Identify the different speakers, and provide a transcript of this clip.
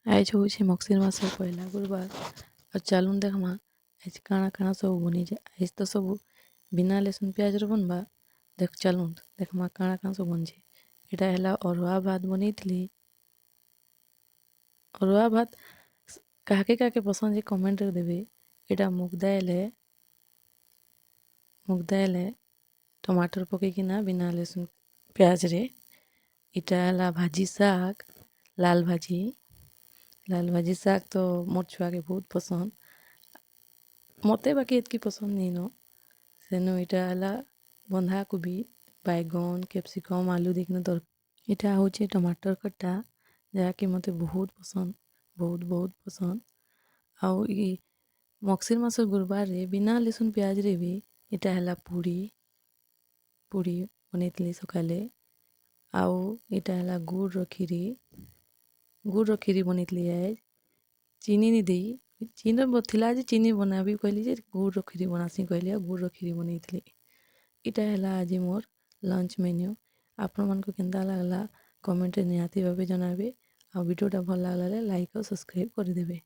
Speaker 1: ଆଏଜ୍ ହଉଛେ ମଗଶିର୍ ମାସ ପହେଲା ଗୁରୁବାର୍। ଆଉ ଚାଲୁନ୍ ଦେଖ୍ମା ଆଏଜ୍ କାଣା କାଣା ସବୁ ବନିଛେ। ଆଏଜ୍ ତ ସବୁ ବିନା ଲେସୁନ୍ ପିଆଜ୍ର ବନ୍ବା। ଚାଲୁନ୍ ଦେଖ୍ମା କାଣା କାଣା ସବୁ ବନିଛେ। ଇଟା ହେଲା ଅରୁଆ ଭାତ୍ ବନେଇଥିଲି। ଅରୁଆ ଭାତ୍ କାହାକେ କାହାକେ ପସନ୍ଦ୍ ଯେ କମେଣ୍ଟ୍ରେ ଦେବେ। ଇଟା ମୁଗ୍ ଦାଏଲ୍ ଏ ଟମାଟର୍ ପକେଇକିନା ବିନା ଲେସୁନ୍ ପିଆଜ୍ରେ। ଇଟା ହେଲା ଭାଜି ଶାଗ୍, ଲାଲ୍ ଭାଜି ଶାଗ୍ ତ ମୋର୍ ଛୁଆକେ ବହୁତ୍ ପସନ୍ଦ୍। ମତେ ବାକି ଏତ୍କି ପସନ୍ଦ୍ ନିନ। ସେନୁ ଇଟା ହେଲା ବନ୍ଧାକୋବି, ବାଇଗନ୍, କ୍ୟାପ୍ସିକମ୍, ଆଲୁ ଦେଇକିନା ଇଟା ହଉଛେ ଟମାଟର୍ ଖଟା, ଯାହାକି ମତେ ବହୁତ୍ ପସନ୍ଦ୍, ବହୁତ୍ ପସନ୍ଦ୍। ଆଉ ଇ ମଗଶିର୍ ମାସର୍ ଗୁରୁବାର୍ରେ ବିନା ଲେସୁନ୍ ପିଆଜ୍ରେ ବି ଇଟା ହେଲା ପୁରି ବନେଇଥିଲି ସକାଲେ। ଆଉ ଇଟା ହେଲା ଗୁଡ଼୍ର କ୍ଷୀରି ବନେଇଥିଲି ଆଏଜ୍। ଚିନି ନି ଦେଇ, ଚିନି ଥିଲା ଯେ ଚିନି ବନାବି କହେଲି ଯେ ଗୁଡ଼୍ର କ୍ଷୀରି ବନାସିଁ କହେଲି, ଆଉ ଗୁଡ଼୍ର କ୍ଷୀରି ବନେଇଥିଲି। ଇଟା ହେଲା ଆଜି ମୋର୍ ଲଞ୍ଚ୍ ମେନ୍ୟୁ। ଆପଣମାନ୍କୁ କେନ୍ତା ଲାଗ୍ଲା କମେଣ୍ଟ୍ରେ ନିହାତି ଭାବେ ଜଣାବେ। ଆଉ ଭିଡ଼ିଓଟା ଭଲ୍ ଲାଗ୍ଲେ ଲାଇକ୍ ଆଉ ସବ୍ସକ୍ରାଇବ୍ କରିଦେବେ।